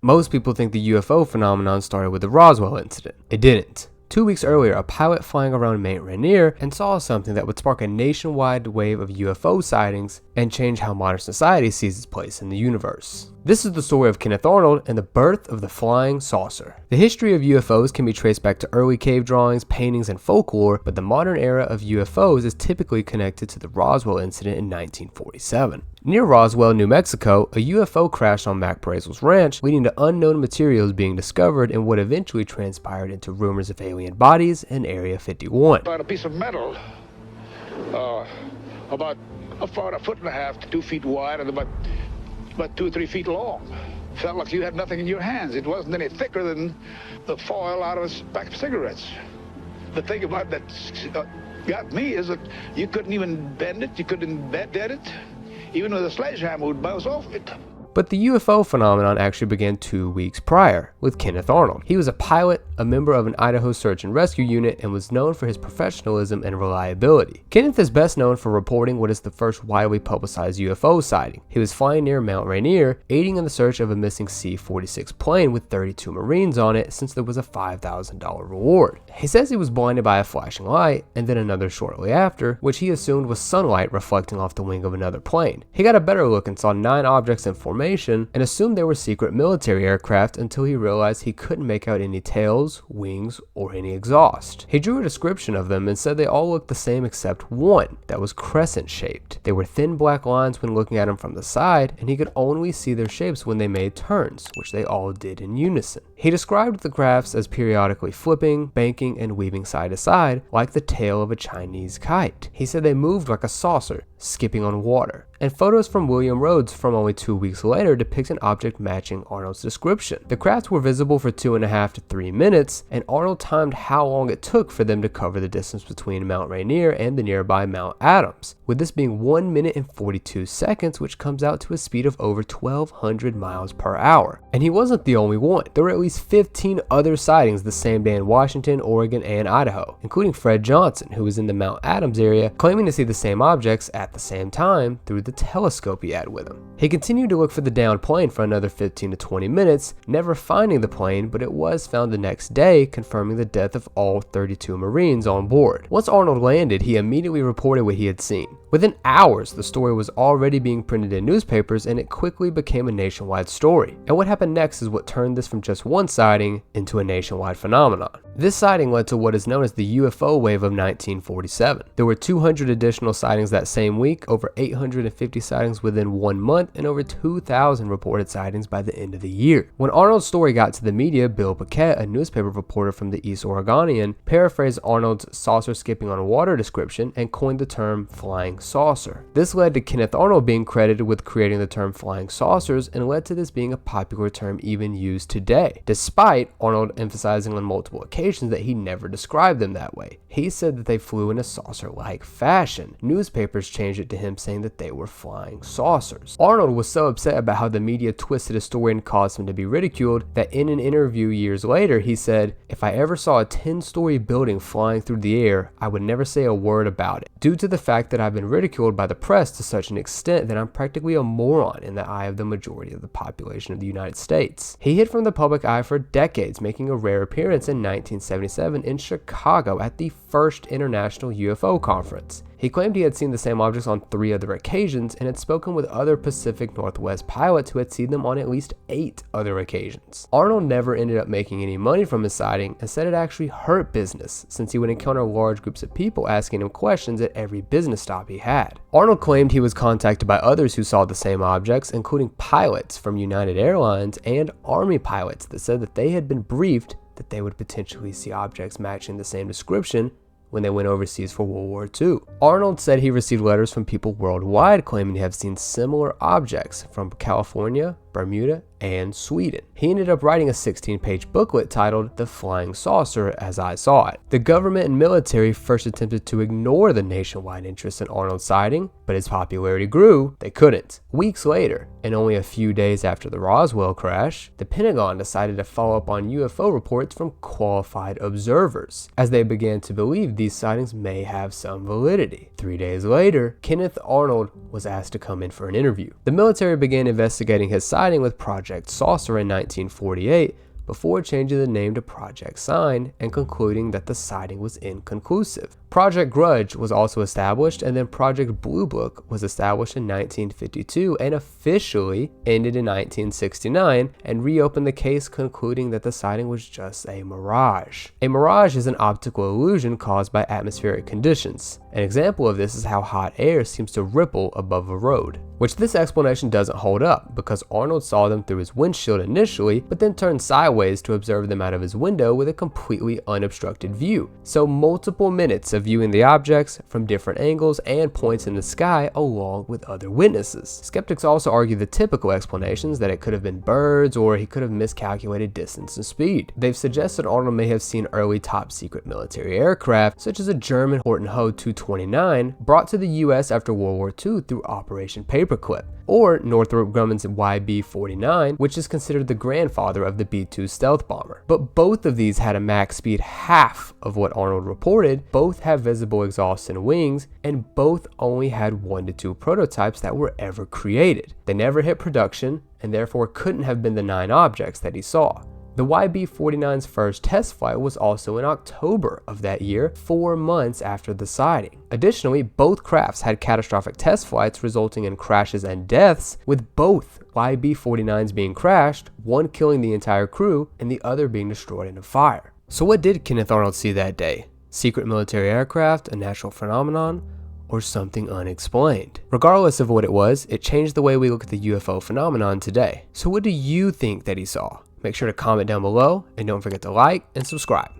Most people think the UFO phenomenon started with the Roswell incident. It didn't. 2 weeks earlier, a pilot flying around Mount Rainier and saw something that would spark a nationwide wave of UFO sightings and change how modern society sees its place in the universe. This is the story of Kenneth Arnold and the birth of the flying saucer. The history of UFOs can be traced back to early cave drawings, paintings, and folklore, but the modern era of UFOs is typically connected to the Roswell incident in 1947. Near Roswell, New Mexico, a UFO crashed on Mac Brazel's ranch, leading to unknown materials being discovered in what eventually transpired into rumors of alien bodies in Area 51. About a piece of metal, about a foot and a half to 2 feet wide and about 2 or 3 feet long. Felt like you had nothing in your hands. It wasn't any thicker than the foil out of a pack of cigarettes. The thing about that got me is that you couldn't even bend it, you couldn't bend it. Even with a sledgehammer would bounce off it. But the UFO phenomenon actually began 2 weeks prior with Kenneth Arnold. He was a pilot, a member of an Idaho search and rescue unit, and was known for his professionalism and reliability. Kenneth is best known for reporting what is the first widely publicized UFO sighting. He was flying near Mount Rainier, aiding in the search of a missing C-46 plane with 32 Marines on it since there was a $5,000 reward. He says he was blinded by a flashing light, and then another shortly after, which he assumed was sunlight reflecting off the wing of another plane. He got a better look and saw 9 objects in formation and assumed they were secret military aircraft until he realized he couldn't make out any tails, wings, or any exhaust. He drew a description of them and said they all looked the same except one that was crescent shaped. They were thin black lines when looking at them from the side, and he could only see their shapes when they made turns, which they all did in unison. He described the crafts as periodically flipping, banking, and weaving side to side like the tail of a Chinese kite. He said they moved like a saucer, skipping on water. And photos from William Rhodes from only 2 weeks later depict an object matching Arnold's description. The crafts were visible for 2.5 to 3 minutes, and Arnold timed how long it took for them to cover the distance between Mount Rainier and the nearby Mount Adams, with this being 1 minute and 42 seconds, which comes out to a speed of over 1,200 miles per hour. And he wasn't the only one. There were at least 15 other sightings the same day in Washington, Oregon, and Idaho, including Fred Johnson, who was in the Mount Adams area, claiming to see the same objects at the same time through the telescope he had with him. He continued to look for the downed plane for another 15 to 20 minutes, never finding the plane, but it was found the next day, confirming the death of all 32 Marines on board. Once Arnold landed, he immediately reported what he had seen. Within hours, the story was already being printed in newspapers, and it quickly became a nationwide story. And what happened next is what turned this from just one sighting into a nationwide phenomenon. This sighting led to what is known as the UFO wave of 1947. There were 200 additional sightings that same week, over 850 sightings within 1 month, and over 2,000 reported sightings by the end of the year. When Arnold's story got to the media, Bill Paquette, a newspaper reporter from the East Oregonian, paraphrased Arnold's saucer skipping on water description and coined the term flying saucer. This led to Kenneth Arnold being credited with creating the term flying saucers, and led to this being a popular term even used today, despite Arnold emphasizing on multiple occasions that he never described them that way. He said that they flew in a saucer-like fashion. Newspapers changed it to him saying that they were flying saucers. Arnold was so upset about how the media twisted his story and caused him to be ridiculed that in an interview years later he said, "If I ever saw a 10-story building flying through the air, I would never say a word about it, due to the fact that I've been ridiculed by the press to such an extent that I'm practically a moron in the eye of the majority of the population of the United States." He hid from the public eye for decades, making a rare appearance in 1977 in Chicago at the first International UFO Conference. He claimed he had seen the same objects on 3 other occasions and had spoken with other Pacific Northwest pilots who had seen them on at least 8 other occasions. Arnold never ended up making any money from his sighting and said it actually hurt business, since he would encounter large groups of people asking him questions at every business stop he had. Arnold claimed he was contacted by others who saw the same objects, including pilots from United Airlines and Army pilots that said that they had been briefed that they would potentially see objects matching the same description when they went overseas for World War II. Arnold said he received letters from people worldwide claiming to have seen similar objects from California, Bermuda, and Sweden. He ended up writing a 16-page booklet titled The Flying Saucer as I Saw It. The government and military first attempted to ignore the nationwide interest in Arnold's sighting, but as popularity grew, they couldn't. Weeks later, and only a few days after the Roswell crash, the Pentagon decided to follow up on UFO reports from qualified observers, as they began to believe these sightings may have some validity. 3 days later, Kenneth Arnold was asked to come in for an interview. The military began investigating his sightings coinciding with Project Saucer in 1948, before changing the name to Project Sign and concluding that the sighting was inconclusive. Project Grudge was also established, and then Project Blue Book was established in 1952 and officially ended in 1969 and reopened the case, concluding that the sighting was just a mirage. A mirage is an optical illusion caused by atmospheric conditions. An example of this is how hot air seems to ripple above a road, which this explanation doesn't hold up because Arnold saw them through his windshield initially, but then turned sideways to observe them out of his window with a completely unobstructed view. So multiple minutes of viewing the objects from different angles and points in the sky along with other witnesses. Skeptics also argue the typical explanations that it could have been birds or he could have miscalculated distance and speed. They've suggested Arnold may have seen early top secret military aircraft such as a German Horton Ho 229 brought to the US after World War II through Operation Paperclip, or Northrop Grumman's YB-49, which is considered the grandfather of the B-2 stealth bomber. But both of these had a max speed half of what Arnold reported, both have visible exhaust and wings, and both only had 1 to 2 prototypes that were ever created. They never hit production, and therefore couldn't have been the 9 objects that he saw. The YB-49's first test flight was also in October of that year, 4 months after the sighting. Additionally, both crafts had catastrophic test flights resulting in crashes and deaths, with both YB-49s being crashed, one killing the entire crew and the other being destroyed in a fire. So what did Kenneth Arnold see that day? Secret military aircraft, a natural phenomenon, or something unexplained? Regardless of what it was, it changed the way we look at the UFO phenomenon today. So what do you think that he saw? Make sure to comment down below and don't forget to like and subscribe.